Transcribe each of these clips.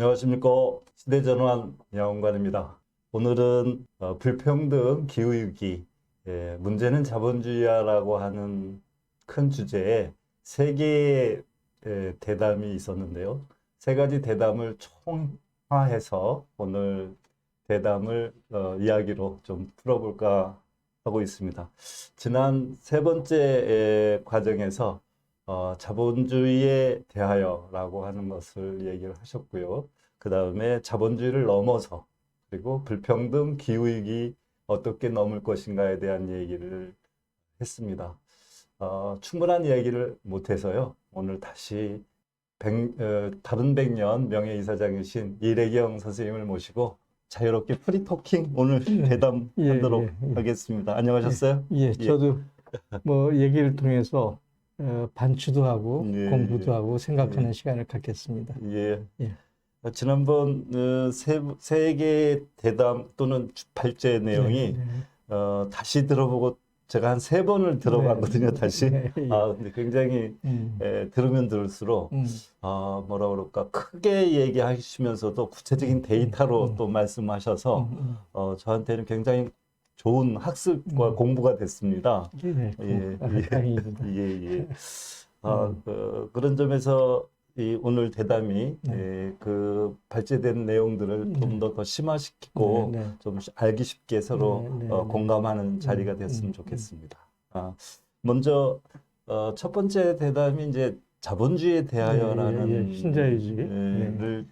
안녕하십니까. 시대전환 양원관입니다. 오늘은 불평등 기후위기, 문제는 자본주의야라고 하는 큰 주제에 세 개의 대담이 있었는데요. 세 가지 대담을 총화해서 오늘 대담을 이야기로 좀 풀어볼까 하고 있습니다. 지난 세 번째 과정에서 자본주의에 대하여라고 하는 것을 얘기를 하셨고요. 그 다음에 자본주의를 넘어서 그리고 불평등, 기후위기 어떻게 넘을 것인가에 대한 얘기를 했습니다. 충분한 이야기를 못해서요. 오늘 다시 다른 백년 명예이사장이신 이래경 선생님을 모시고 자유롭게 프리토킹 오늘 대담하도록 하겠습니다. 안녕하셨어요? 저도 뭐 얘기를 통해서 반추도 하고 공부도 하고 생각하는 시간을 갖겠습니다. 지난번 세 개의 대담 또는 발제 내용이 다시 들어보고 제가 한 3번을 들어봤거든요. 다시. 근데 굉장히 들으면 들을수록 뭐라 그럴까 크게 얘기하시면서도 구체적인 데이터로 또 말씀하셔서 저한테는 굉장히 좋은 학습과 공부가 됐습니다. 다행입니다. 그런 점에서 오늘 대담이 그 발제된 내용들을 좀 더 심화시키고 좀 알기 쉽게 서로 공감하는 자리가 됐으면 좋겠습니다. 먼저 첫 번째 대담이 이제 자본주의에 대하여라는 신자유주의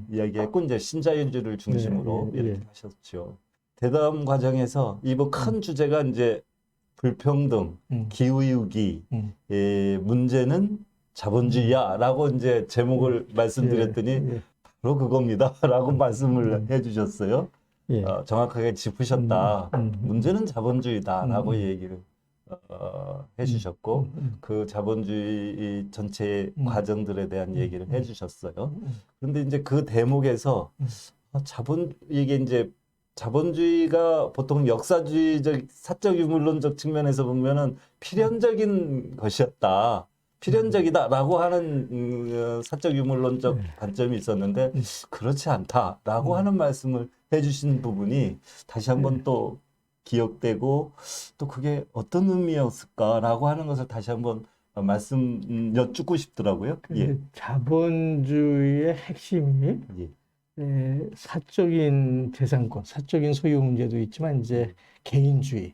이야기했고 이제 신자유주의를 중심으로 이렇게 하셨죠. 대담 과정에서 이번 큰 주제가 이제 불평등, 기후위기, 문제는 자본주의야라고 이제 제목을 말씀드렸더니 바로 그겁니다라고 말씀을 해주셨어요. 정확하게 짚으셨다. 문제는 자본주의다라고 얘기를 해주셨고 그 자본주의 전체 과정들에 대한 얘기를 해주셨어요. 그런데 이제 그 대목에서 이게 이제 자본주의가 보통 역사주의적, 사적 유물론적 측면에서 보면은 필연적인 것이었다. 필연적이다라고 하는 사적 유물론적 관점이 있었는데 그렇지 않다라고 하는 말씀을 해주신 부분이 다시 한번 또 기억되고 또 그게 어떤 의미였을까라고 하는 것을 다시 한번 말씀 여쭙고 싶더라고요. 자본주의의 핵심이 사적인 재산권, 사적인 소유 문제도 있지만 이제 개인주의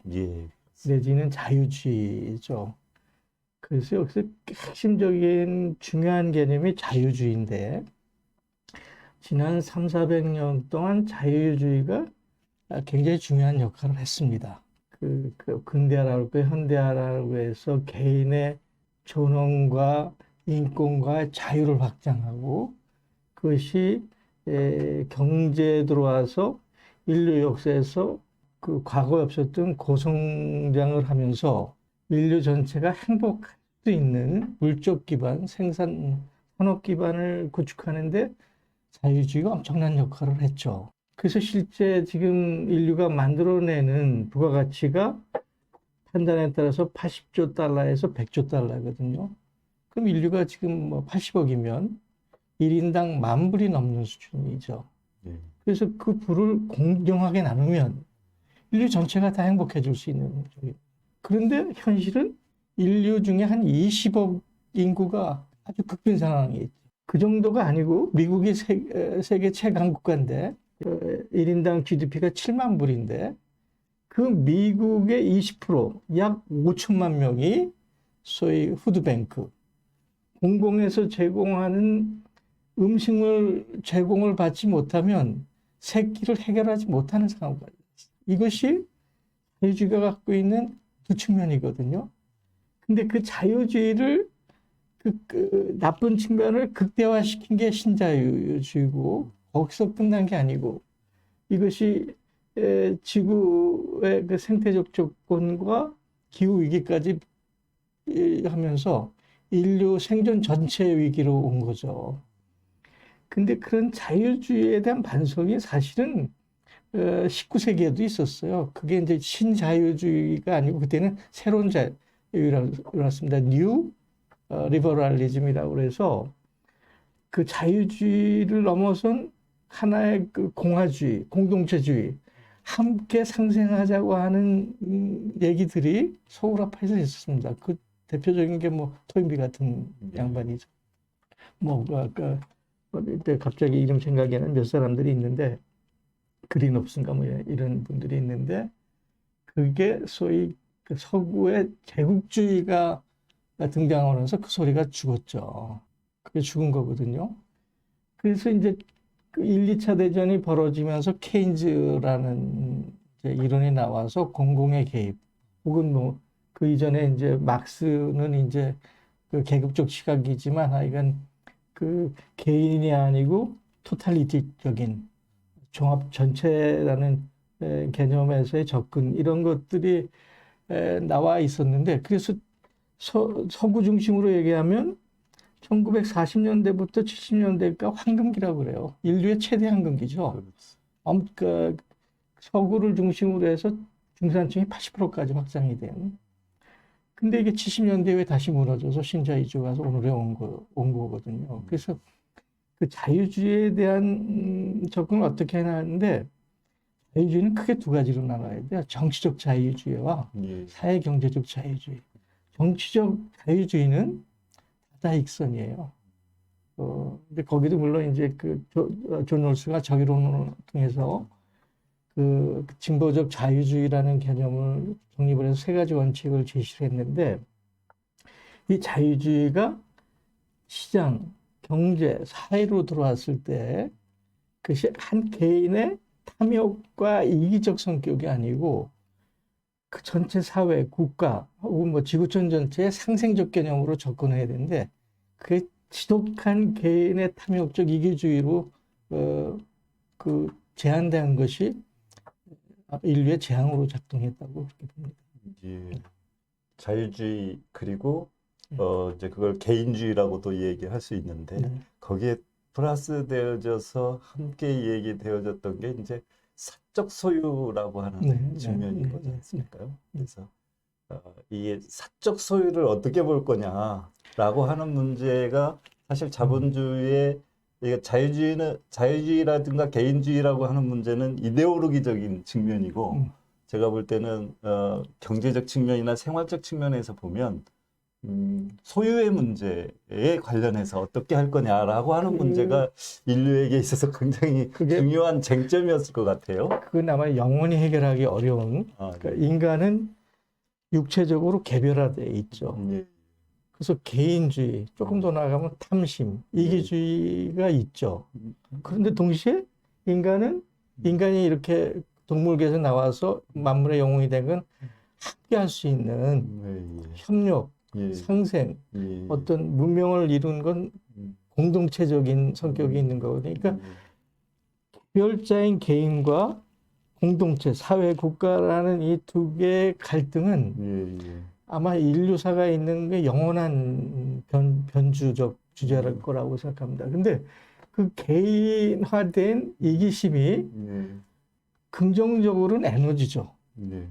내지는 자유주의죠. 그래서 여기서 핵심적인 중요한 개념이 자유주의인데 지난 300~400년 동안 자유주의가 굉장히 중요한 역할을 했습니다. 그 근대화라고 현대화라고 해서 개인의 존엄과 인권과 자유를 확장하고 그것이 경제에 들어와서 인류 역사에서 그 과거에 없었던 고성장을 하면서 인류 전체가 행복할 수 있는 물적 기반, 생산, 산업 기반을 구축하는데 자유주의가 엄청난 역할을 했죠. 그래서 실제 지금 인류가 만들어내는 부가가치가 판단에 따라서 80조 달러에서 100조 달러거든요. 그럼 인류가 지금 뭐 80억이면 1인당 10,000불이 넘는 수준이죠. 그래서 그 부를 공정하게 나누면 인류 전체가 다 행복해질 수 있는 쪽이에요. 그런데 현실은 인류 중에 한 20억 인구가 아주 극빈 상황이 있죠. 그 정도가 아니고 미국이 세계 최강 국가인데 1인당 GDP가 7만 불인데 그 미국의 20%, 약 5천만 명이 소위 푸드뱅크, 공공에서 제공하는 음식물 제공을 받지 못하면 생계를 해결하지 못하는 상황까지 있어요. 이것이 자유주의가 갖고 있는 두 측면이거든요. 근데 그 자유주의를 그 나쁜 측면을 극대화시킨 게 신자유주의고 거기서 끝난 게 아니고 이것이 지구의 그 생태적 조건과 기후 위기까지 하면서 인류 생존 전체 위기로 온 거죠. 근데 그런 자유주의에 대한 반성이 사실은 19세기에도 있었어요. 그게 이제 신자유주의가 아니고 그때는 새로운 자유라고 했습니다. 뉴 리버럴리즘이라고 그래서 그 자유주의를 넘어선 하나의 그 공화주의, 공동체주의, 함께 상생하자고 하는 얘기들이 서울 아파에서 있었습니다. 그 대표적인 게 뭐 토인비 같은 양반이죠. 뭐 아까 갑자기 이름 생각이 나는 몇 사람들이 있는데 그린업스인가 뭐 이런 분들이 있는데 그게 소위 그 서구의 제국주의가 등장하면서 그 소리가 죽었죠. 그게 죽은 거거든요. 그래서 이제 그 1, 2차 대전이 벌어지면서 케인즈라는 이제 이론이 나와서 공공의 개입 혹은 뭐 그 이전에 이제 막스는 이제 그 계급적 시각이지만 하여간 그 개인이 아니고 토탈리티적인 종합 전체라는 개념에서의 접근 이런 것들이 나와 있었는데 그래서 서구 중심으로 얘기하면 1940년대부터 70년대가 황금기라고 그래요. 인류의 최대 황금기죠. 그러니까 서구를 중심으로 해서 중산층이 80%까지 확장이 된. 근데 이게 70년대에 다시 무너져서 신자유주의가 와서 오늘에 온 거거든요. 그래서 그 자유주의에 대한 접근을 어떻게 해나가는데 자유주의는 크게 두 가지로 나눠야 돼요. 정치적 자유주의와 사회경제적 자유주의. 정치적 자유주의는 다다익선이에요. 근데 거기도 물론 이제 존 롤스가 저기론을 통해서 그 진보적 자유주의라는 개념을 정립을 해서 세 가지 원칙을 제시를 했는데 이 자유주의가 시장, 경제, 사회로 들어왔을 때 그것이 한 개인의 탐욕과 이기적 성격이 아니고 그 전체 사회, 국가 혹은 뭐 지구촌 전체의 상생적 개념으로 접근해야 되는데 그게 지독한 개인의 탐욕적 이기주의로 그 제한된 것이 인류의 재앙으로 작동했다고 그렇게 봅니다. 예. 자유주의 그리고 이제 그걸 개인주의라고도 얘기할 수 있는데 네. 거기에 플러스 되어져서 함께 얘기되어졌던 게 이제 사적 소유라고 하는 측면인 거지 않습니까요? 그래서 이게 사적 소유를 어떻게 볼 거냐라고 하는 문제가 사실 자본주의의 이게 자유주의라든가 개인주의라고 하는 문제는 이데올로기적인 측면이고 제가 볼 때는 경제적 측면이나 생활적 측면에서 보면 소유의 문제에 관련해서 어떻게 할 거냐라고 하는 문제가 인류에게 있어서 굉장히 중요한 쟁점이었을 것 같아요. 그건 아마 영원히 해결하기 어려운 그러니까 인간은 육체적으로 개별화되어 있죠. 그래서 개인주의, 조금 더 나아가면 탐심, 이기주의가 있죠. 그런데 동시에 인간이 이렇게 동물계에서 나와서 만물의 영웅이 된 건 함께 할 수 있는 협력, 상생, 어떤 문명을 이룬 건 공동체적인 성격이 있는 거거든요. 그러니까 개별자인 개인과 공동체, 사회, 국가라는 이 두 개의 갈등은 아마 인류사가 있는 게 영원한 변주적 주제일 거라고 생각합니다. 근데 그 개인화된 이기심이 긍정적으로는 에너지죠.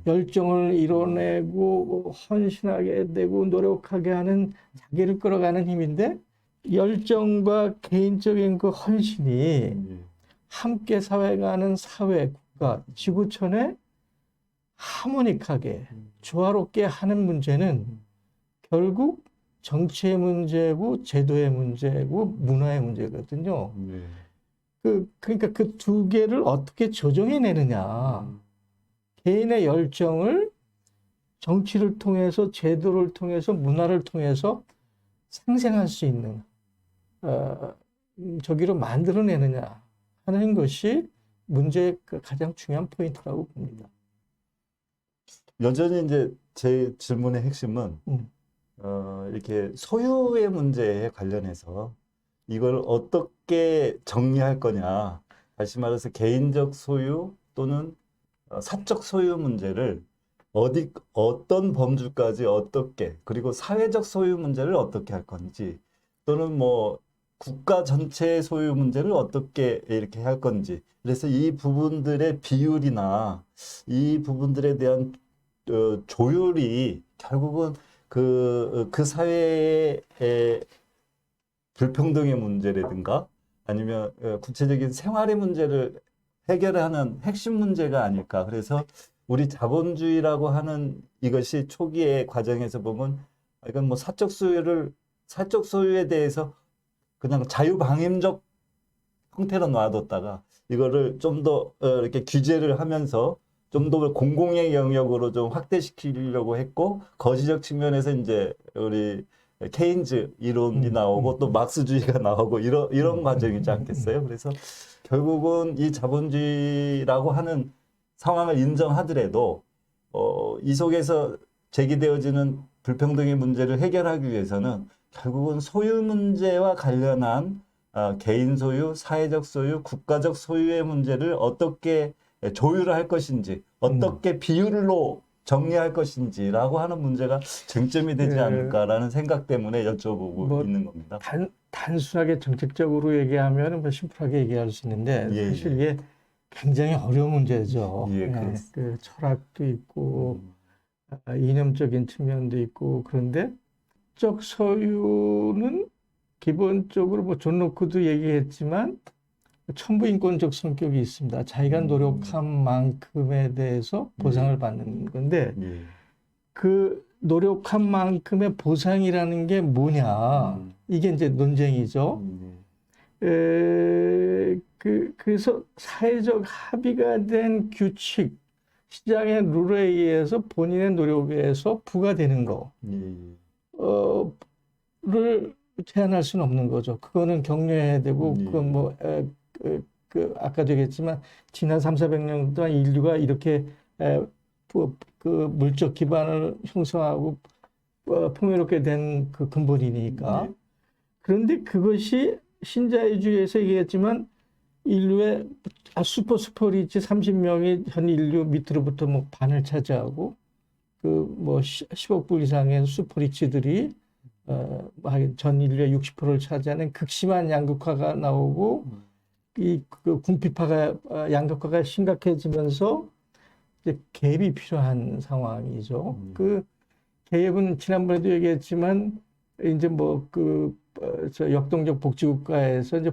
열정을 이뤄내고 헌신하게 되고 노력하게 하는 자기를 끌어가는 힘인데 열정과 개인적인 그 헌신이 함께 사회가는 사회, 국가, 지구촌에 하모닉하게 조화롭게 하는 문제는 결국 정치의 문제고 제도의 문제고 문화의 문제거든요. 그러니까 그 두 개를 어떻게 조정해내느냐. 개인의 열정을 정치를 통해서 제도를 통해서 문화를 통해서 상생할 수 있는 저기로 만들어내느냐 하는 것이 문제의 가장 중요한 포인트라고 봅니다. 여전히 이제 제 질문의 핵심은 이렇게 소유의 문제에 관련해서 이걸 어떻게 정리할 거냐. 다시 말해서 개인적 소유 또는 사적 소유 문제를 어떤 범주까지 어떻게 그리고 사회적 소유 문제를 어떻게 할 건지 또는 뭐 국가 전체의 소유 문제를 어떻게 이렇게 할 건지 그래서 이 부분들의 비율이나 이 부분들에 대한 조율이 결국은 그 사회의 불평등의 문제라든가 아니면 구체적인 생활의 문제를 해결하는 핵심 문제가 아닐까. 그래서 우리 자본주의라고 하는 이것이 초기의 과정에서 보면 이건 뭐 사적 소유에 대해서 그냥 자유방임적 형태로 놔뒀다가 이거를 좀 더 이렇게 규제를 하면서 좀 더 공공의 영역으로 좀 확대시키려고 했고 거시적 측면에서 이제 우리 케인즈 이론이 나오고 또 막스주의가 나오고 이런 과정이지 않겠어요? 그래서 결국은 이 자본주의라고 하는 상황을 인정하더라도 이 속에서 제기되어지는 불평등의 문제를 해결하기 위해서는 결국은 소유 문제와 관련한 개인 소유, 사회적 소유, 국가적 소유의 문제를 어떻게 조율을 할 것인지, 어떻게 비율로 정리할 것인지라고 하는 문제가 쟁점이 되지 않을까라는 생각 때문에 여쭤보고 뭐 있는 겁니다. 단순하게 정책적으로 얘기하면 뭐 심플하게 얘기할 수 있는데 예, 사실 이게 굉장히 어려운 문제죠. 예, 예, 그렇습니다. 그 철학도 있고 이념적인 측면도 있고 그런데 적 소유는 기본적으로 뭐 존 로크도 얘기했지만 천부인권적 성격이 있습니다. 자기가 노력한 만큼에 대해서 보상을 받는 건데 예. 그 노력한 만큼의 보상이라는 게 뭐냐 이게 이제 논쟁이죠. 그래서 사회적 합의가 된 규칙, 시장의 룰에 의해서 본인의 노력에 의해서 부과되는 거를 제한할 수는 없는 거죠. 그거는 격려해야 되고, 그건 뭐, 아까도 얘기했지만, 지난 300~400년 동안 인류가 이렇게, 그 물적 기반을 형성하고, 풍요롭게 된 그 근본이니까. 그런데 그것이 신자유주의에서 얘기했지만, 인류의 슈퍼리치 30명이 전 인류 밑으로부터 뭐 반을 차지하고, 그 뭐 10억 불 이상의 슈퍼리치들이 전 인류의 60%를 차지하는 극심한 양극화가 나오고 그 궁핍화가 양극화가 심각해지면서 이제 갭이 필요한 상황이죠. 그 갭은 지난번에도 얘기했지만 이제 뭐 저 역동적 복지국가에서 이제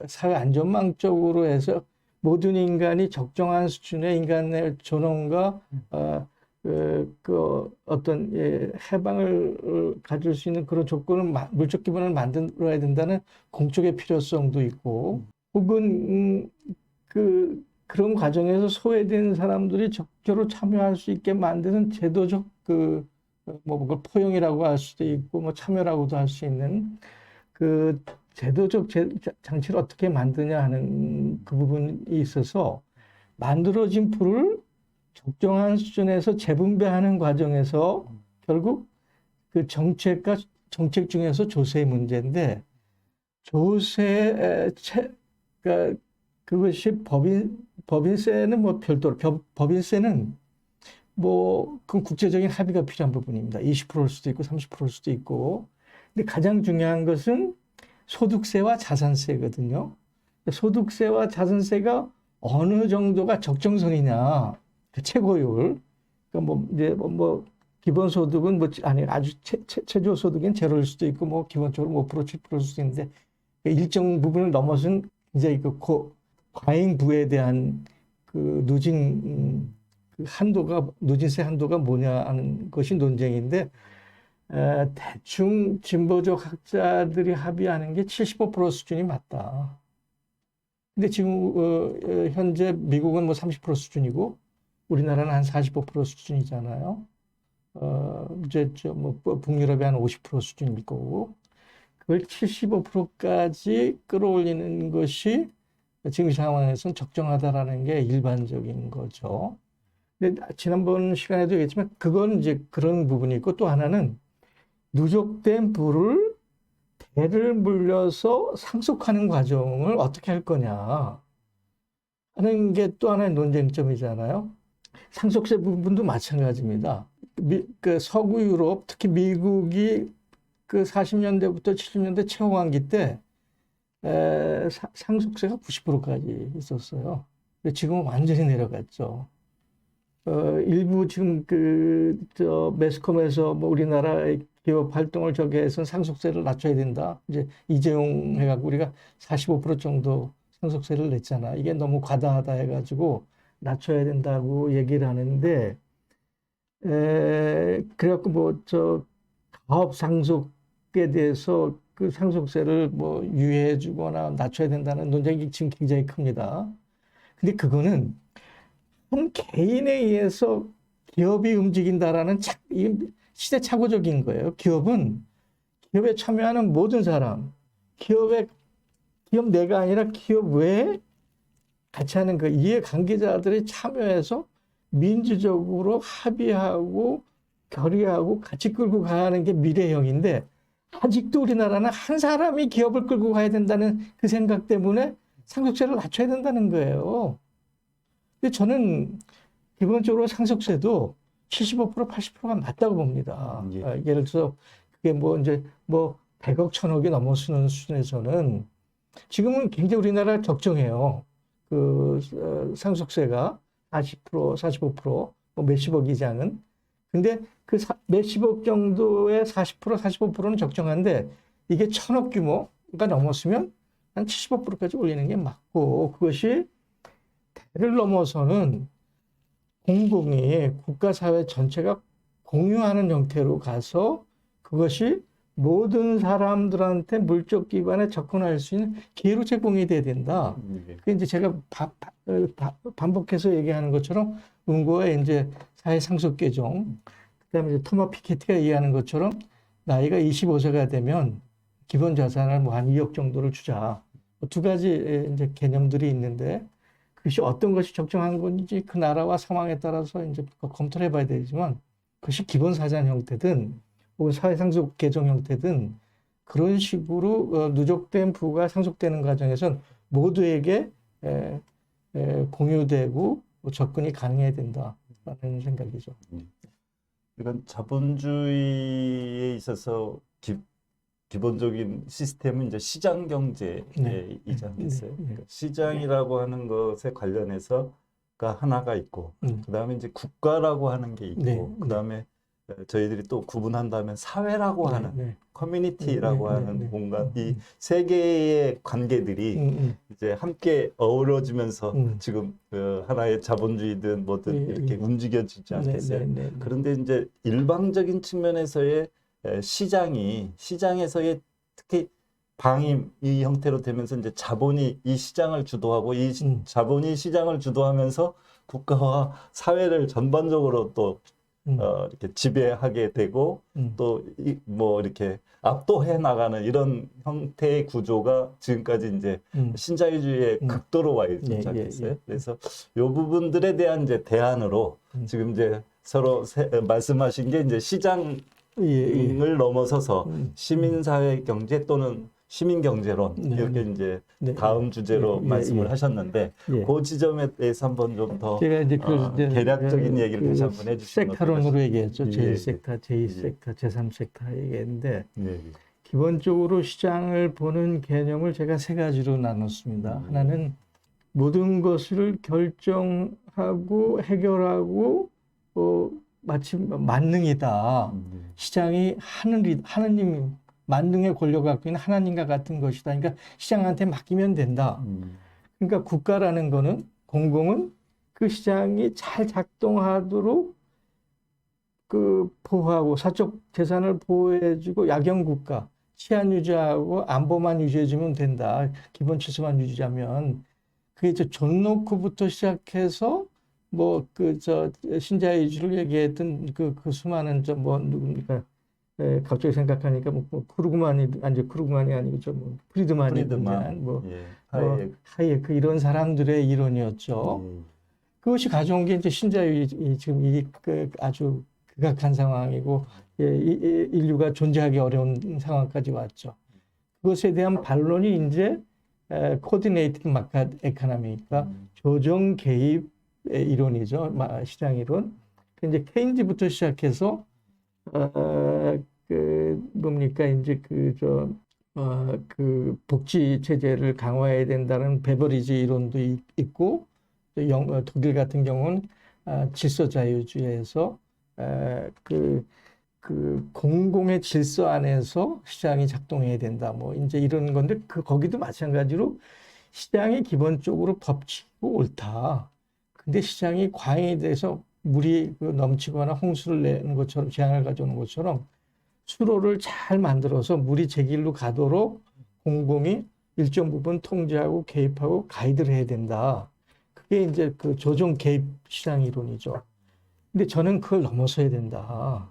사회 안전망 쪽으로 해서 모든 인간이 적정한 수준의 인간의 존엄과 그 어떤 해방을 가질 수 있는 그런 조건을 물적 기반을 만들어야 된다는 공적의 필요성도 있고 혹은 그런 과정에서 소외된 사람들이 적절히 참여할 수 있게 만드는 제도적 뭐 그걸 포용이라고 할 수도 있고 뭐 참여라고도 할 수 있는 그 제도적 장치를 어떻게 만드냐 하는 그 부분이 있어서 만들어진 풀을 적정한 수준에서 재분배하는 과정에서 결국 그 정책 중에서 조세의 문제인데 그러니까 그것이 법인세는 뭐 별도로 법인세는 뭐 그 국제적인 합의가 필요한 부분입니다. 20%일 수도 있고 30%일 수도 있고. 근데 가장 중요한 것은 소득세와 자산세거든요. 소득세와 자산세가 어느 정도가 적정선이냐. 최고율. 그러니까 뭐 이제 뭐 기본소득은 뭐 아니 아주 최저소득은 제로일 수도 있고 뭐 기본적으로 5% 7%일 수도 있는데 일정 부분을 넘어선 이제 그 과잉부에 대한 그 누진세 한도가 뭐냐 하는 것이 논쟁인데 대충 진보적 학자들이 합의하는 게 75% 수준이 맞다. 근데 지금 현재 미국은 뭐 30% 수준이고 우리나라는 한 45% 수준이잖아요. 이제 뭐 북유럽이 한 50% 수준일 거고 그걸 75%까지 끌어올리는 것이 지금 이 상황에서는 적정하다라는 게 일반적인 거죠. 근데 지난번 시간에도 얘기했지만 그건 이제 그런 부분이 있고 또 하나는 누적된 부를 대를 물려서 상속하는 과정을 어떻게 할 거냐 하는 게 또 하나의 논쟁점이잖아요. 상속세 부분도 마찬가지입니다. 그 서구 유럽, 특히 미국이 그 40년대부터 70년대 최호황기 때 상속세가 90%까지 있었어요. 근데 지금은 완전히 내려갔죠. 일부 지금 매스컴에서 뭐 우리나라의 기업 활동을 저기 해서 상속세를 낮춰야 된다. 이제 이재용 해갖고 우리가 45% 정도 상속세를 냈잖아. 이게 너무 과다하다 해가지고 낮춰야 된다고 얘기를 하는데, 그래갖고 뭐 저 가업 상속에 대해서 그 상속세를 뭐 유예해 주거나 낮춰야 된다는 논쟁이 지금 굉장히 큽니다. 근데 그거는 한 개인에 의해서 기업이 움직인다라는 이 시대착오적인 거예요. 기업에 참여하는 모든 사람, 기업 내가 아니라 기업 외에 같이 하는 그 이해관계자들이 참여해서 민주적으로 합의하고 결의하고 같이 끌고 가는 게 미래형인데, 아직도 우리나라는 한 사람이 기업을 끌고 가야 된다는 그 생각 때문에 상속세를 낮춰야 된다는 거예요. 근데 저는 기본적으로 상속세도 75%, 80%가 맞다고 봅니다. 예. 예를 들어서 그게 뭐 이제 뭐 100억, 1000억이 넘어서는 수준에서는 지금은 굉장히 우리나라 적정해요. 상속세가 40%, 45%, 뭐 몇십억 이상은. 근데 그 몇십억 정도의 40%, 45%는 적정한데, 이게 1000억 규모가 넘었으면 한 75%까지 올리는 게 맞고, 그것이 대를 넘어서는 공공이 국가 사회 전체가 공유하는 형태로 가서 그것이 모든 사람들한테 물적 기반에 접근할 수 있는 기회로 제공이 돼야 된다. 그게 이제 제가 반복해서 얘기하는 것처럼 은고의 이제 사회 상속 개정, 그다음에 이제 토마 피케티가 얘기하는 것처럼 나이가 25세가 되면 기본 자산을 뭐 한 2억 정도를 주자. 두 가지 이제 개념들이 있는데, 그것이 어떤 것이 적정한 건지 그 나라와 상황에 따라서 이제 검토를 해봐야 되지만, 그것이 기본 사전 형태든 혹은 사회 상속 개정 형태든 그런 식으로 누적된 부가 상속되는 과정에선 모두에게 공유되고 접근이 가능해야 된다라는 생각이죠. 이건 자본주의에 있어서 기본적인 시스템은 이제 시장 경제이지 않겠어요? 그러니까 시장이라고 하는 것에 관련해서가 하나가 있고, 그다음에 이제 국가라고 하는 게 있고, 그다음에 저희들이 또 구분한다면 사회라고 하는 커뮤니티라고 하는 공간, 이 세 개의 관계들이 이제 함께 어우러지면서 지금 하나의 자본주의든 뭐든 이렇게 움직여지지 않겠어요? 그런데 이제 일방적인 측면에서의 시장에서의 특히 방임 이 형태로 되면서 이제 자본이 이 시장을 주도하고, 이 자본이 시장을 주도하면서 국가와 사회를 전반적으로 또 이렇게 지배하게 되고, 또 뭐 이렇게 압도해 나가는 이런 형태의 구조가 지금까지 이제 신자유주의의 극도로 와 있지 않겠어요? 그래서 이 부분들에 대한 이제 대안으로 지금 이제 서로 말씀하신 게 이제 시장을 넘어서서 시민사회 경제 또는 시민경제론 이렇게 이제 다음 주제로 말씀을 하셨는데, 그 지점에 대해서 한번 좀 더 개략적인 얘기를 다시 한번 해주시면 섹터론으로 얘기했죠. 제1섹터, 제2섹터, 제3섹터 얘기했는데, 기본적으로 시장을 보는 개념을 제가 세 가지로 나눴습니다. 하나는 모든 것을 결정하고 해결하고 마치 만능이다. 시장이 하느님 만능의 권력을 갖고 있는 하나님과 같은 것이다. 그러니까 시장한테 맡기면 된다. 그러니까 국가라는 거는, 공공은 그 시장이 잘 작동하도록 보호하고 사적 재산을 보호해주고, 야경국가, 치안 유지하고 안보만 유지해주면 된다. 기본 질서만 유지하면. 그게 존 노크부터 시작해서 뭐 신자유주의를 얘기했던 그 수많은 누굽니까? 갑자기 생각하니까 크루그만이 아니고 프리드만이 등장한 하이에크 이런 사람들의 이론이었죠. 그것이 가져온 게 이제 신자유주의, 지금 아주 극악한 상황이고, 인류가 존재하기 어려운 상황까지 왔죠. 그것에 대한 반론이 이제 코디네이티드 마켓 에코노미가 조정 개입의 이론이죠. 시장 이론. 이제 케인즈부터 시작해서 복지 체제를 강화해야 된다는 베버리지 이론도 있고, 독일 같은 경우는 질서자유주의에서 그 공공의 질서 안에서 시장이 작동해야 된다. 뭐 이제 이런 건데 거기도 마찬가지로 시장이 기본적으로 법치고 옳다. 근데 시장이 과잉이 돼서 물이 넘치거나 홍수를 내는 것처럼 재앙을 가져오는 것처럼 수로를 잘 만들어서 물이 제 길로 가도록 공공이 일정 부분 통제하고 개입하고 가이드를 해야 된다. 그게 이제 그 조정 개입 시장 이론이죠. 근데 저는 그걸 넘어서야 된다.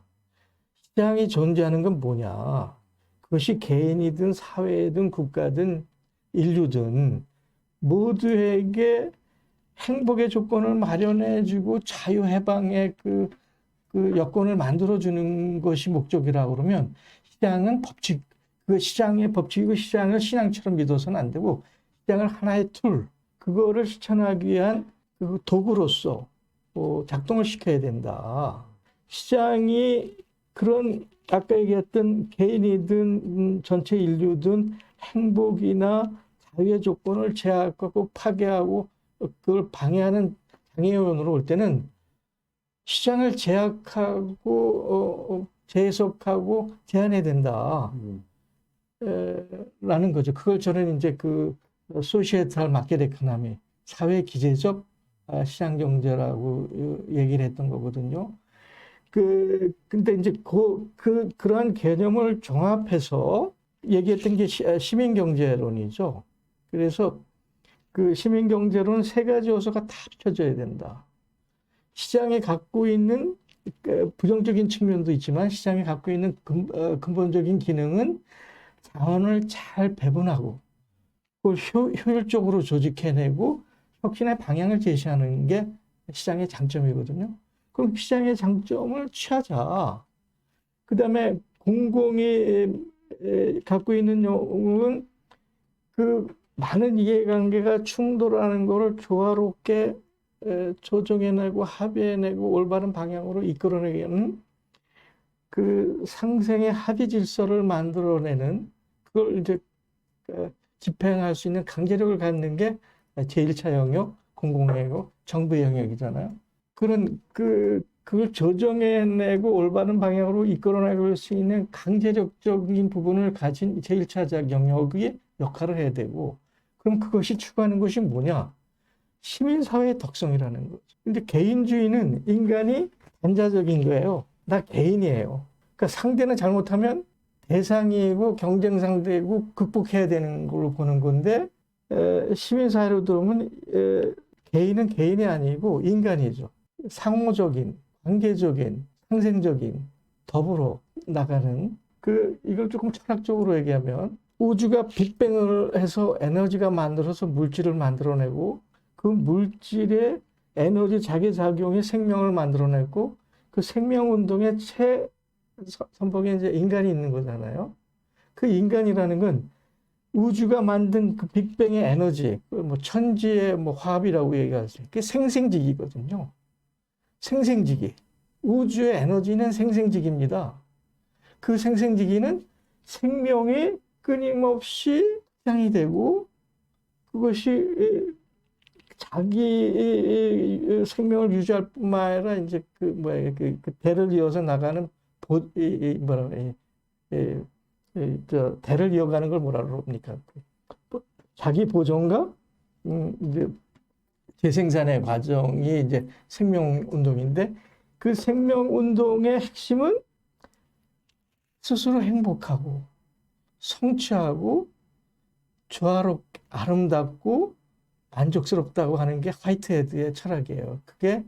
시장이 존재하는 건 뭐냐? 그것이 개인이든 사회든 국가든 인류든 모두에게 행복의 조건을 마련해주고 자유해방의 그 여건을 만들어주는 것이 목적이라고 그러면 시장은 법칙, 그 시장의 법칙이고 시장을 신앙처럼 믿어서는 안 되고 시장을 하나의 툴, 그거를 실천하기 위한 그 도구로서 작동을 시켜야 된다. 시장이 그런 아까 얘기했던 개인이든 전체 인류든 행복이나 자유의 조건을 제약하고 파괴하고 그걸 방해하는 장애 요인으로 올 때는 시장을 제약하고 재해석하고 제한해야 된다. 라는 거죠. 그걸 저는 이제 그 소시에탈 마켓 에코노미, 사회 기제적 시장 경제라고 얘기를 했던 거거든요. 근데 이제 그러한 개념을 종합해서 얘기했던 게 시민 경제론이죠. 그래서 그 시민 경제론은 세 가지 요소가 다 합쳐져야 된다. 시장이 갖고 있는 부정적인 측면도 있지만 시장이 갖고 있는 근본적인 기능은 자원을 잘 배분하고 그걸 효율적으로 조직해내고 혁신의 방향을 제시하는 게 시장의 장점이거든요. 그럼 시장의 장점을 취하자. 그 다음에 공공이 갖고 있는 영역은 그 많은 이해관계가 충돌하는 것을 조화롭게 조정해내고 합의해내고 올바른 방향으로 이끌어내는 그 상생의 합의 질서를 만들어내는 그걸 이제 집행할 수 있는 강제력을 갖는 게 제1차 영역, 공공영역, 정부 영역이잖아요. 그걸 조정해내고 올바른 방향으로 이끌어내갈 수 있는 강제력적인 부분을 가진 제1차 영역의 역할을 해야 되고, 그럼 그것이 추구하는 것이 뭐냐? 시민사회의 덕성이라는 거죠. 근데 개인주의는 인간이 단자적인 거예요. 나 개인이에요. 그러니까 상대는 잘못하면 대상이고 경쟁 상대이고 극복해야 되는 걸로 보는 건데, 시민사회로 들어오면 개인은 개인이 아니고 인간이죠. 상호적인, 관계적인, 상생적인, 더불어 나가는 이걸 조금 철학적으로 얘기하면 우주가 빅뱅을 해서 에너지가 만들어서 물질을 만들어내고 그 물질의 에너지 자기작용이 생명을 만들어내고 그 생명운동의 최선봉에 이제 인간이 있는 거잖아요. 그 인간이라는 건 우주가 만든 그 빅뱅의 에너지, 뭐 천지의 뭐 화합이라고 얘기하죠. 그게 생생직이거든요. 생생지기. 우주의 에너지는 생생지기입니다. 그 생생지기는 생명이 끊임없이 확장이 되고 그것이 자기 생명을 유지할 뿐만 아니라 이제 그 대를 이어서 나가는 대를 이어가는 걸 뭐라 그럽니까? 자기 보존과 이제 재생산의 과정이 이제 생명 운동인데 그 생명 운동의 핵심은 스스로 행복하고 성취하고 조화롭고 아름답고 만족스럽다고 하는 게 화이트헤드의 철학이에요. 그게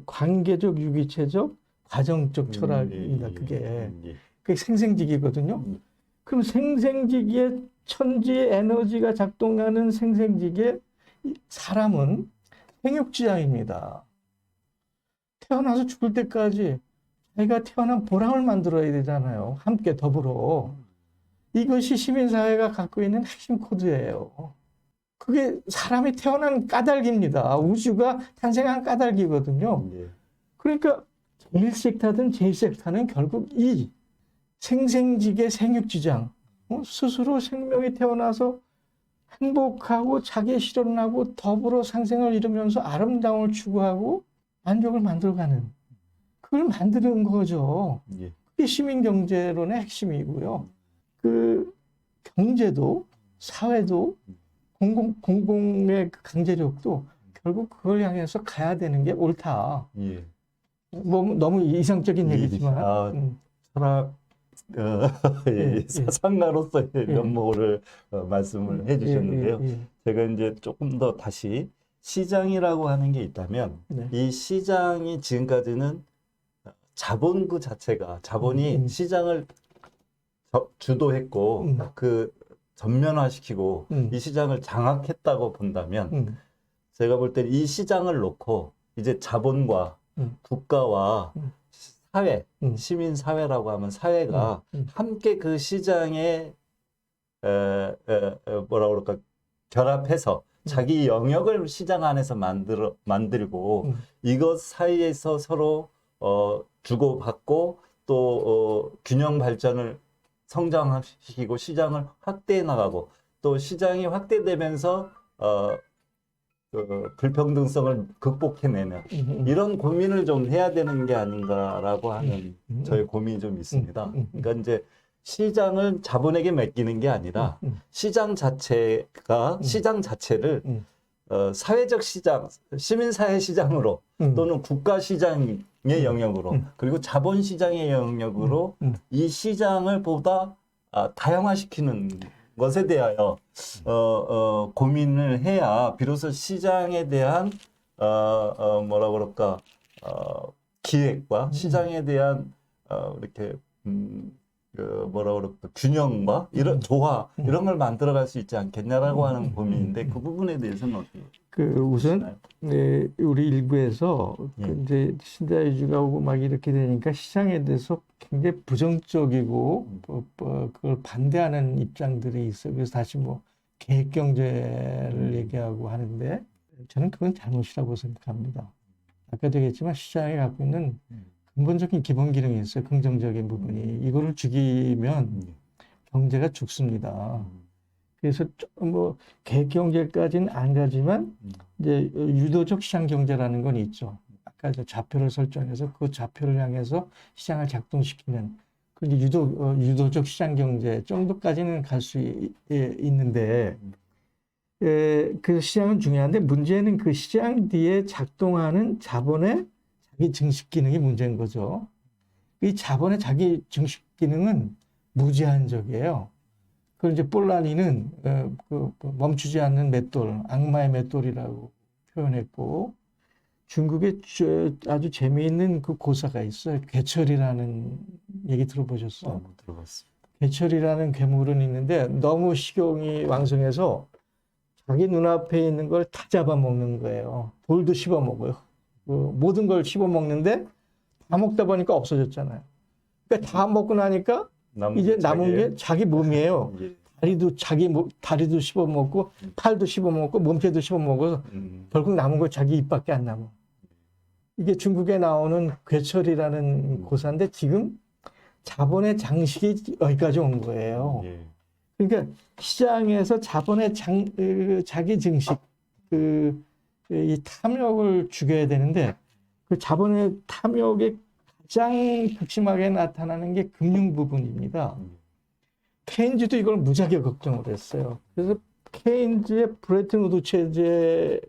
관계적, 유기체적, 과정적 철학입니다. 그게 생생직이거든요. 그럼 생생직의 천지의 에너지가 작동하는 생생직의 사람은 생육지향입니다. 태어나서 죽을 때까지 자기가 태어난 보람을 만들어야 되잖아요. 함께 더불어. 이것이 시민사회가 갖고 있는 핵심 코드예요. 그게 사람이 태어난 까닭입니다. 우주가 탄생한 까닭이거든요. 그러니까 제1섹타든 제2섹타는 결국 이 생생직의 생육지장, 스스로 생명이 태어나서 행복하고 자기 실현하고 더불어 상생을 이루면서 아름다움을 추구하고 만족을 만들어가는 그걸 만드는 거죠. 예. 그게 시민경제론의 핵심이고요. 그 경제도 사회도 공공의 그 강제력도 결국 그걸 향해서 가야 되는 게 옳다. 예. 뭐 너무 이상적인 얘기지만 아, 철학 예, 사상가로서의 면모를 말씀을 해주셨는데요. 제가 이제 조금 더 다시 시장이라고 하는 게 있다면 네. 이 시장이 지금까지는 자본 그 자체가 자본이 시장을 주도했고 그 전면화시키고 이 시장을 장악했다고 본다면 제가 볼 때 이 시장을 놓고 이제 자본과 국가와 사회, 시민 사회라고 하면 사회가 함께 그 시장에 뭐라 그럴까 결합해서 자기 영역을 시장 안에서 만들고 이것 사이에서 서로 주고받고 또 균형 발전을 성장시키고 시장을 확대해 나가고 또 시장이 확대되면서 불평등성을 극복해내는 이런 고민을 좀 해야 되는 게 아닌가라고 하는 저의 고민이 좀 있습니다. 그러니까 이제 시장을 자본에게 맡기는 게 아니라 시장 자체가 시장 자체를 사회적 시장, 시민사회 시장으로 또는 국가 시장의 영역으로 그리고 자본 시장의 영역으로 이 시장을 보다 다양화시키는 것에 대하여 고민을 해야 비로소 시장에 대한 뭐라 그럴까 기획과 시장에 대한 이렇게 뭐라 그럴까 균형과 이런 조화 이런 걸 만들어갈 수 있지 않겠냐라고 하는 고민인데 그 부분에 대해서는 어떻게? 우선 네, 우리 일부에서 그 이제 신자유주의가 오고 막 이렇게 되니까 시장에 대해서 굉장히 부정적이고 그걸 반대하는 입장들이 있어요. 그래서 다시 뭐 계획경제를 얘기하고 하는데 저는 그건 잘못이라고 생각합니다. 아까도 얘기했지만 시장이 갖고 있는 근본적인 기본 기능이 있어요. 긍정적인 부분이. 이거를 죽이면 경제가 죽습니다. 그래서 뭐 계획경제까지는 안 가지만 이제 유도적 시장 경제라는 건 있죠. 아까 저 좌표를 설정해서 그 좌표를 향해서 시장을 작동시키는 그 유도적 시장 경제 정도까지는 갈 수 있는데 그 시장은 중요한데 문제는 그 시장 뒤에 작동하는 자본의 자기 증식 기능이 문제인 거죠. 이 자본의 자기 증식 기능은 무제한적이에요. 그걸 이제 볼라니는 멈추지 않는 맷돌, 악마의 맷돌이라고 표현했고 중국에 아주 재미있는 그 고사가 있어요. 괴철이라는 얘기 들어보셨어요? 들어봤습니다. 괴철이라는 괴물은 있는데 너무 식욕이 왕성해서 자기 눈앞에 있는 걸 다 잡아먹는 거예요. 돌도 씹어먹어요. 모든 걸 씹어먹는데 다 먹다 보니까 없어졌잖아요. 그러니까 다 먹고 나니까 이제 남은 게 자기 몸이에요. 다리도 씹어먹고 팔도 씹어먹고 몸체도 씹어먹어서 결국 남은 거 자기 입밖에 안 남아. 이게 중국에 나오는 괴철이라는 고사인데 지금 자본의 장식이 여기까지 온 거예요. 그러니까 시장에서 자본의 자기 증식 이 탐욕을 죽여야 되는데 그 자본의 탐욕의 가장 극심하게 나타나는 게 금융 부분입니다. 케인즈도 이걸 무지하게 걱정을 했어요. 그래서 케인즈의 브레튼 우드 체제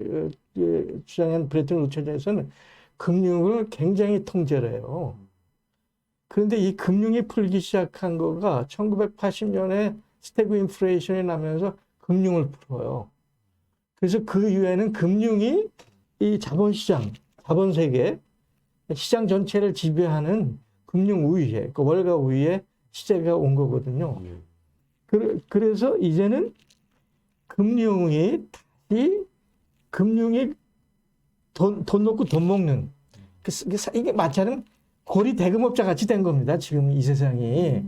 주장한 브레튼 우드 체제에서는 금융을 굉장히 통제를 해요. 그런데 이 금융이 풀기 시작한 거가 1980년에 스태그인플레이션이 나면서 금융을 풀어요. 그래서 그 이후에는 금융이 이 자본시장, 자본세계, 시장 전체를 지배하는 금융 우위에, 그 월가 우위에 시대가 온 거거든요. 그래서 이제는 금융이 돈 놓고 돈 먹는 이게 마찬가지로 고리 대금업자 같이 된 겁니다. 지금 이 세상이.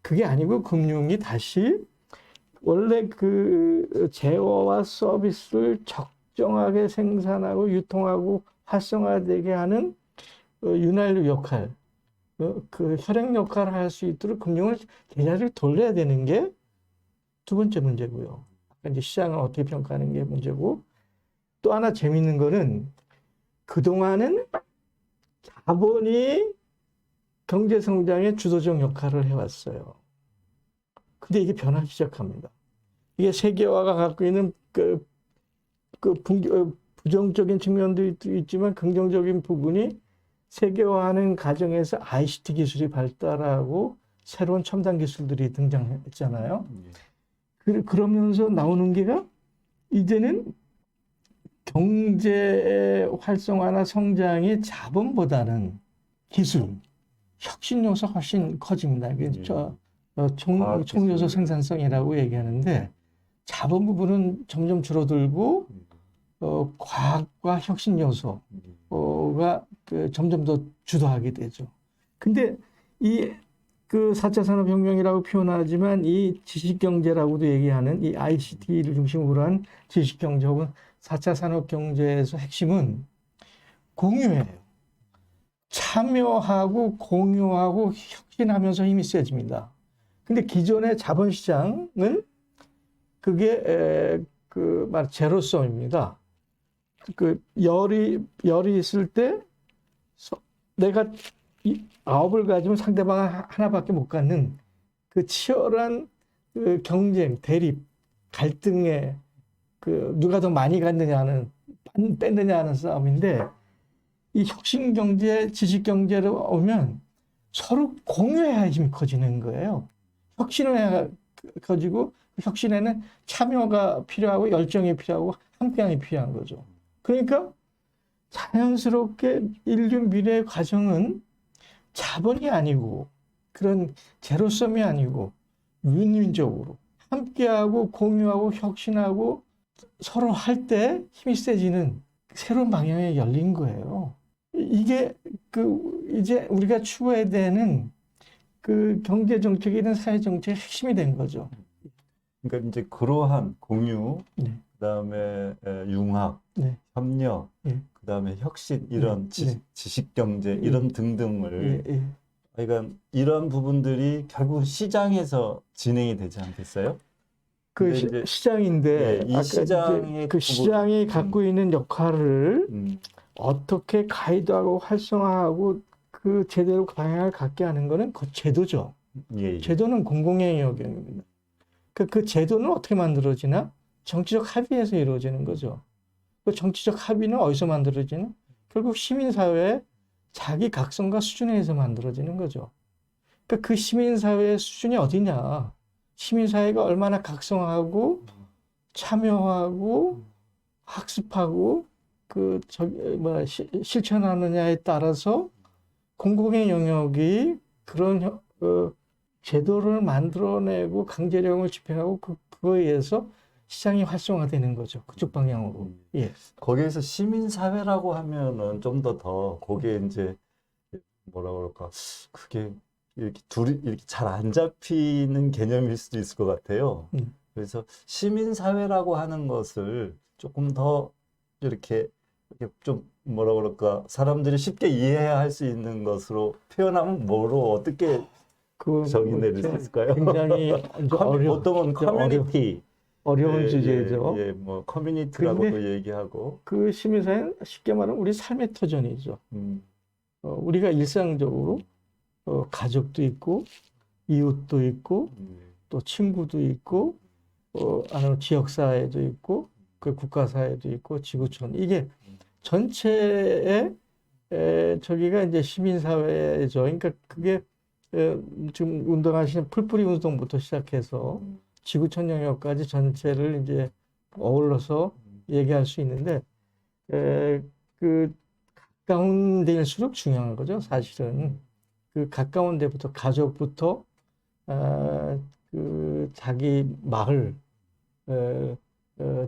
그게 아니고 금융이 다시 원래 그 재화와 서비스를 적정하게 생산하고 유통하고 활성화되게 하는 윤활유 역할, 그 혈액 역할을 할 수 있도록 금융을 제자리로 돌려야 되는 게 두 번째 문제고요. 이제 시장을 어떻게 평가하는 게 문제고 또 하나 재밌는 거는 그동안은 자본이 경제 성장의 주도적 역할을 해왔어요. 근데 이게 변하기 시작합니다. 이게 세계화가 갖고 있는 부정적인 측면도 있지만 긍정적인 부분이 세계화하는 과정에서 ICT 기술이 발달하고 새로운 첨단 기술들이 등장했잖아요. 그러면서 나오는 게가 이제는 경제 활성화나 성장의 자본보다는 기술, 혁신 요소가 훨씬 커집니다. 총요소 생산성이라고 얘기하는데 자본 부분은 점점 줄어들고 과학과 혁신 요소가 점점 더 주도하게 되죠. 근데 그 4차 산업혁명이라고 표현하지만 이 지식경제라고도 얘기하는 이 ICT를 중심으로 한 지식경제 혹은 4차 산업경제에서 핵심은 공유예요. 참여하고 공유하고 혁신하면서 힘이 세집니다. 근데 기존의 자본시장은 그게 말 제로섬입니다. 열이 있을 때 내가 9을 가지면 상대방은 하나밖에 못 갖는 그 치열한 경쟁, 대립, 갈등에 누가 더 많이 갖느냐 뺐느냐 하는 싸움인데 이 혁신 경제, 지식 경제로 오면 서로 공유해야 힘이 커지는 거예요. 혁신을 해야 커지고 혁신에는 참여가 필요하고 열정이 필요하고 함께함이 필요한 거죠. 그러니까 자연스럽게 인류 미래의 과정은 자본이 아니고 그런 제로섬이 아니고 윈윈적으로 함께하고 공유하고 혁신하고 서로 할 때 힘이 세지는 새로운 방향에 열린 거예요. 이게 이제 우리가 추구해야 되는 경제 정책이든 사회 정책의 핵심이 된 거죠. 그러니까 이제 그러한 공유, 네. 그다음에 융합, 네. 협력, 네. 그다음에 혁신 이런 네. 지식 경제 이런 등등을 예, 예. 그러니까 이런 부분들이 결국 시장에서 진행이 되지 않겠어요? 근데 이제 시장인데 이 아까 시장의 이제 시장이 갖고 있는 역할을 어떻게 가이드하고 활성화하고 제대로 방향을 갖게 하는 거는 그 제도죠. 예. 제도는 공공의 영역입니다. 그 제도는 어떻게 만들어지나? 정치적 합의에서 이루어지는 거죠. 그 정치적 합의는 어디서 만들어지나? 결국 시민사회의 자기 각성과 수준에 의해서 만들어지는 거죠. 그 시민사회의 수준이 어디냐? 시민사회가 얼마나 각성하고 참여하고 학습하고 실천하느냐에 따라서 공공의 영역이 그런 제도를 만들어내고 강제력을 집행하고 그거에 의해서 시장이 활성화되는 거죠. 그쪽 방향으로. 예. 거기에서 시민사회라고 하면은 좀 더 거기에 이제 뭐라 그럴까 그게 이렇게 둘이 이렇게 잘 안 잡히는 개념일 수도 있을 것 같아요. 그래서 시민사회라고 하는 것을 조금 더 이렇게 좀 뭐라 그럴까 사람들이 쉽게 이해해야 할 수 있는 것으로 표현하면 뭐로 어떻게 정의 내릴 수 있을까요? 굉장히 보통은 커뮤니티 어려운 주제죠. 예, 뭐 커뮤니티라고도 얘기하고 그 시민사회는 쉽게 말하면 우리 삶의 터전이죠. 우리가 일상적으로 가족도 있고 이웃도 있고 또 친구도 있고 아니면 지역사회도 있고 그 국가사회도 있고 지구촌 이게 전체의 저기가 이제 시민사회죠. 그러니까 그게 지금 운동하시는 풀뿌리 운동부터 시작해서 지구촌 영역까지 전체를 이제 어울러서 얘기할 수 있는데 가까운 데일수록 중요한 거죠. 사실은 그 가까운 데부터 가족부터 자기 마을